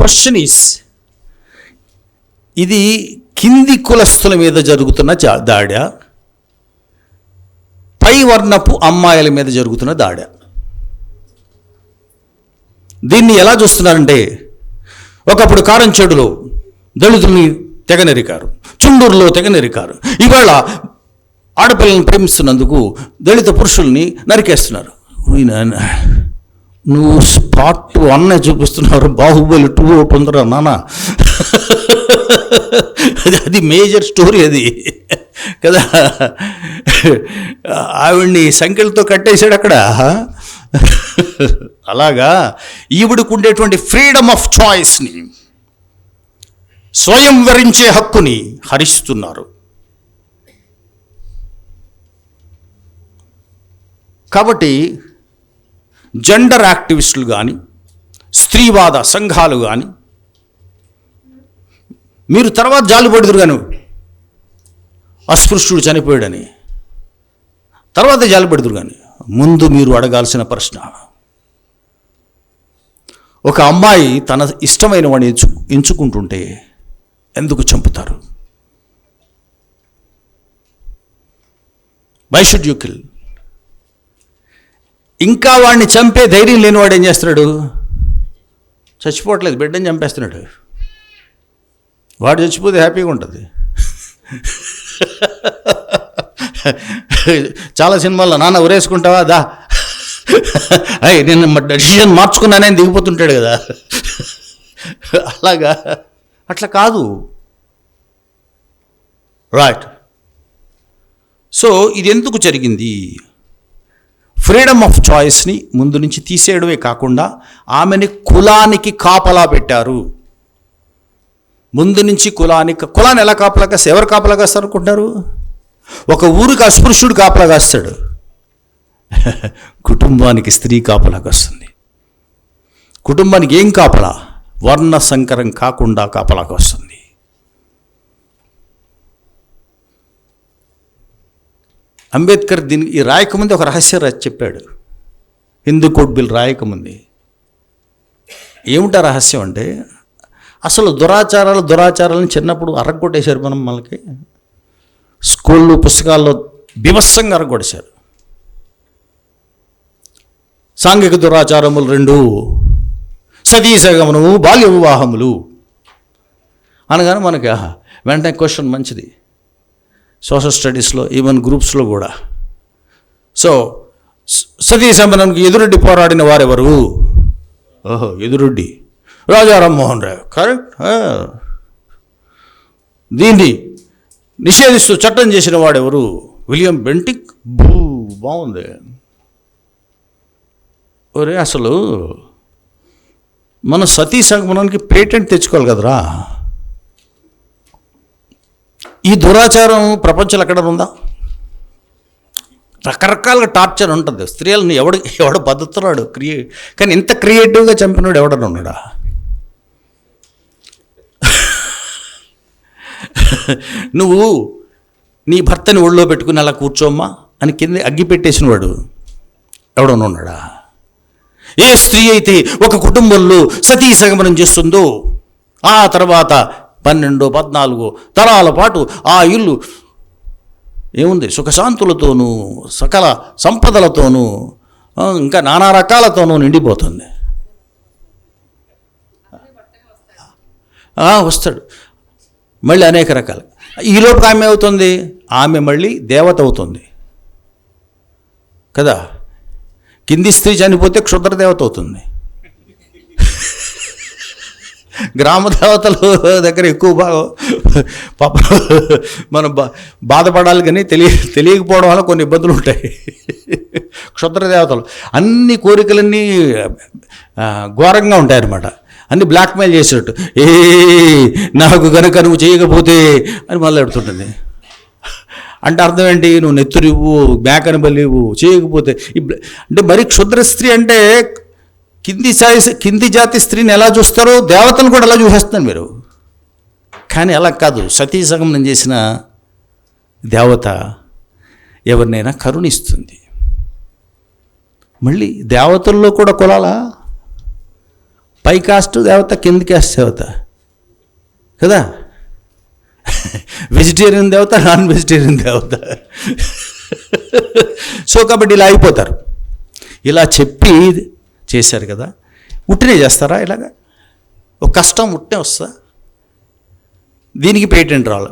Question is, ఇది కింది కులస్తుల మీద జరుగుతున్న దాడా, పై వర్ణపు అమ్మాయిల మీద జరుగుతున్న దాడా? దీన్ని ఎలా చూస్తున్నారంటే, ఒకప్పుడు కారంచేడులో దళితుల్ని తెగ నరికారు, చుండూరులో తెగ నరికారు. ఇవాళ ఆడపిల్లల్ని ప్రేమిస్తున్నందుకు దళిత పురుషుల్ని నరికేస్తున్నారు. నువ్వు పార్ట్ 1 చూపిస్తున్నారు, బాహుబలి 2 ఒకటి ఉందరా నాన్న. అది మేజర్ స్టోరీ అది కదా. ఆవిడ్ని సంఖ్యలతో కట్టేశాడు అక్కడ. అలాగా ఈవిడికి ఉండేటువంటి ఫ్రీడమ్ ఆఫ్ చాయిస్ని, స్వయం వరించే హక్కుని హరిస్తున్నారు. కాబట్టి జెండర్ యాక్టివిస్టులు కానీ, స్త్రీవాద సంఘాలు కానీ, మీరు తర్వాత జాలిపడుదురు గాను, అస్పృశ్యుడు చనిపోయాడని తర్వాత జాలిపడుదురు కానీ, ముందు మీరు అడగాల్సిన ప్రశ్న, ఒక అమ్మాయి తన ఇష్టమైన వాడిని ఎంచుకుంటుంటే ఎందుకు చంపుతారు? Why should you kill? ఇంకా వాడిని చంపే ధైర్యం లేనివాడు ఏం చేస్తున్నాడు? చచ్చిపోవట్లేదు, బిడ్డని చంపేస్తున్నాడు. వాడు చచ్చిపోతే హ్యాపీగా ఉంటుంది. చాలా సినిమాల్లో నాన్న ఉరేసుకుంటావా దా, అయ్యి నేను డెసిషన్ మార్చుకున్నానే దిగిపోతుంటాడు కదా. అలాగా అట్లా కాదు. రైట్. సో ఇది ఎందుకు జరిగింది? ఫ్రీడమ్ ఆఫ్ చాయిస్ని ముందు నుంచి తీసేయడమే కాకుండా ఆమెని కులానికి కాపలా పెట్టారు. ముందు నుంచి కులాన్ని ఎలా కాపలా కాస్తారు? ఎవరు కాపలా కాస్తారు అనుకుంటారు? ఒక ఊరికి అస్పృశ్యుడు కాపలా కాస్తాడు, కుటుంబానికి స్త్రీ కాపలా కాస్తుంది. కుటుంబానికి ఏం కాపలా? వర్ణ సంకరం కాకుండా కాపలా కాస్తుంది. అంబేద్కర్ ఈ రాయకముందే ఒక రహస్యం చెప్పాడు. హిందూ కోడ్ బిల్ రాయకముందే ఏమిటా రహస్యం అంటే, అసలు దురాచారాలను చిన్నప్పుడు అరగొట్టేశారు. మనకి స్కూళ్ళు పుస్తకాల్లో బీభత్సంగా అరగొట్టేశారు. సాంఘిక దురాచారములు 2, సతీ సగమనము, బాల్య వివాహములు అనగానే మనకి వెంటనే క్వశ్చన్ మంచిది. సోషల్ స్టడీస్లో ఈవెన్ గ్రూప్స్లో కూడా. సో సతీ సగమనంకి ఎదురొడ్డి పోరాడిన వారెవరు? ఓహో, ఎదురొడ్డి రాజా రామ్మోహన్ రాయ్. కరెక్ట్. దీన్ని నిషేధిస్తూ చట్టం చేసిన వాడెవరు? William Bentinck. బాగుంది. ఒరే, అసలు మన సతీ సగమనానికి పేటెంట్ తెచ్చుకోవాలి కదరా. ఈ దురాచారం ప్రపంచంలో ఎక్కడ ఉందా? రకరకాలుగా టార్చర్ ఉంటుంది. స్త్రీలను ఎవడు బతుకుతున్నాడు కానీ ఇంత క్రియేటివ్గా చంపినాడు ఎవడన్నా ఉన్నాడా? నువ్వు నీ భర్తని ఒళ్ళో పెట్టుకుని అలా కూర్చోమ్మా అని కింద అగ్గి పెట్టేసిన వాడు ఎవడన్నా ఉన్నాడా? ఏ స్త్రీ అయితే ఒక కుటుంబంలో సతీ సగమనం చేస్తుందో ఆ తర్వాత 12-14 తరాల పాటు ఆ ఇల్లు ఏముంది, సుఖశాంతులతోనూ సకల సంపదలతోనూ ఇంకా నానా రకాలతోనూ నిండిపోతుంది. వస్తాడు మళ్ళీ అనేక రకాలు. ఈలోపు ఆమె అవుతుంది, ఆమె మళ్ళీ దేవత అవుతుంది కదా. కింది స్త్రీ చనిపోతే క్షుద్ర దేవత అవుతుంది. గ్రామ దేవతల దగ్గర ఎక్కువ బాగా పాప మనం బాధపడాలి, కానీ తెలియకపోవడం వల్ల కొన్ని ఇబ్బందులు ఉంటాయి. క్షుద్ర దేవతలు అన్ని కోరికలన్నీ ఘోరంగా ఉంటాయన్నమాట. అన్ని బ్లాక్మెయిల్ చేసినట్టు, నాకు కనుక నువ్వు చేయకపోతే అని మొదలెడుతుంటుంది. అంటే అర్థం ఏంటి? నువ్వు నెత్తురివ్వు, మేకని బలివ్వు, చేయకపోతే. అంటే మరి క్షుద్ర స్త్రీ అంటే కింది జాతి స్త్రీని ఎలా చూస్తారో దేవతను కూడా అలా చూసేస్తున్నారు మీరు. కానీ అలా కాదు. సతీ సగమనం చేసిన దేవత ఎవరినైనా కరుణిస్తుంది. మళ్ళీ దేవతల్లో కూడా కులాలా? పై కాస్ట్ దేవత, కింది కాస్ట్ దేవత కదా. వెజిటేరియన్ దేవత, నాన్ వెజిటేరియన్ దేవత. సో కాబట్టి ఇలా అయిపోతారు. ఇలా చెప్పి చేశారు కదా. ఉట్టినే చేస్తారా ఇలాగా? ఒక కష్టం ఉట్టినే వస్తా, దీనికి పేటెంట్ రావాలి.